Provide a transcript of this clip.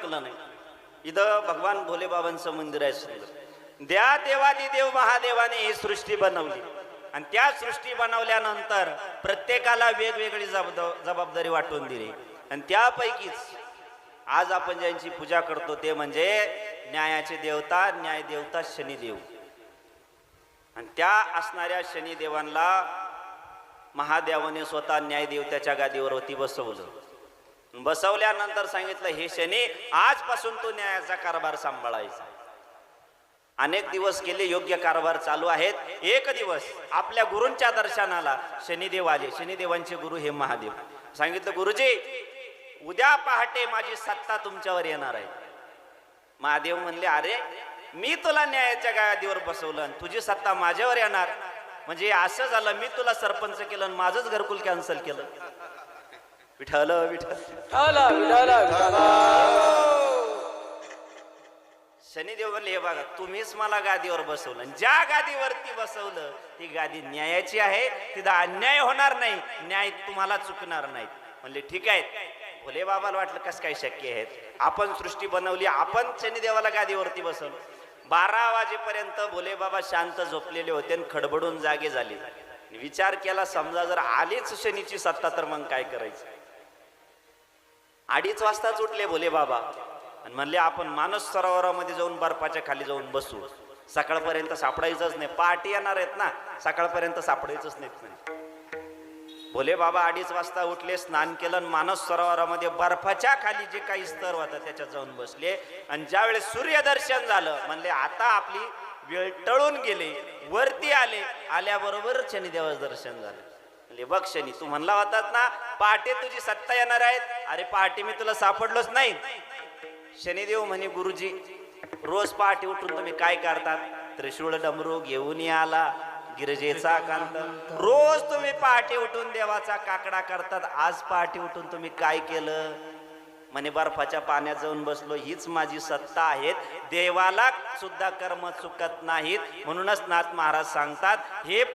चुकलं नाही. इथं भगवान भोले बाबांचं मंदिर आहे सुंदर. द्या देवादी देव महादेवाने ही सृष्टी बनवली आणि त्या सृष्टी बनवल्यानंतर प्रत्येकाला वेगवेगळी जबाबदारी वाटून दिली आणि त्यापैकीच आज आपण ज्यांची पूजा करतो ते म्हणजे न्यायाचे देवता, न्याय देवता शनिदेव. आणि त्या असणाऱ्या शनिदेवांना महादेवाने स्वतः न्याय देवताच्या गादीवरती बसवल्यानंतर सांगितलं, हे शनी आजपासून तो न्यायाचा कारभार सांभाळायचा. अनेक दिवस गेले, योग्य कारभार चालू आहेत. एक दिवस आपल्या गुरूंच्या दर्शनाला शनिदेव आले. शनिदेवांचे गुरु हे महादेव. सांगितलं, गुरुजी उद्या पहाटे माझी सत्ता तुमच्यावर येणार आहे. महादेव म्हणले, अरे मी तुला न्यायाच्या गादीवर बसवलं आणि तुझी सत्ता माझ्यावर येणार म्हणजे असं झालं, मी तुला सरपंच केलं आणि माझंच घरकुल कॅन्सल केलं. विठ्ठल विठ्ठल. शनिदेव म्हणले, हे बघा तुम्हीच मला गादीवर बसवलं, ज्या गादीवरती बसवलं ती गादी न्यायाची आहे, तिथं अन्याय होणार नाही, न्याय तुम्हाला चुकणार नाही. म्हणले ठीक आहे. भोले बाबाला वाटलं कसं काय शक्य आहे, आपण सृष्टी बनवली, आपण शनिदेवाला गादीवरती बसवलं. 12 वाजेपर्यंत भोले बाबा शांत झोपलेले होते आणि खडबडून जागे झाले. विचार केला, समजा जर आलीच शनीची सत्ता तर मग काय करायचं. 2:30 वाजताच उठले भोले बाबा आणि म्हणले, आपण मानस सरोवरामध्ये जाऊन बर्फाच्या खाली जाऊन बसू, सकाळपर्यंत सापडायचंच नाही. पहाटे येणार आहेत ना, सकाळपर्यंत सापडायचंच नाही. भोले बाबा 2:30 वाजता उठले, स्नान केलं, मानस सरोवरामध्ये बर्फाच्या खाली जे काही स्तर होता त्याच्यात जाऊन बसले. आणि ज्यावेळेस सूर्यदर्शन झालं, म्हणले आता आपली वेळ टळून गेले. वरती आले, आल्याबरोबर शनिदेवाचं दर्शन झालं. म्हणले, बघ शनी, तू म्हणला होतात ना पहाटे तुझी सत्ता येणार आहेत, अरे पहाटे मी तुला सापडलोच नाही. शनिदेव म्हणे, गुरुजी रोज पहाटे उठून तुम्ही काय करतात, त्रिशूळ डमरू घेऊन आला, गिरजेचा कांत. रोज तुम्ही पहाटे उठून देवाचा काकडा करतात, आज पहाटे उठून तुम्ही काय केलं. म्हणे, बर्फाच्या पाण्यात जाऊन बसलो, हीच माझी सत्ता आहे. देवाला सुद्धा कर्म चुकत नाहीत. म्हणूनच नाथ महाराज सांगतात, हे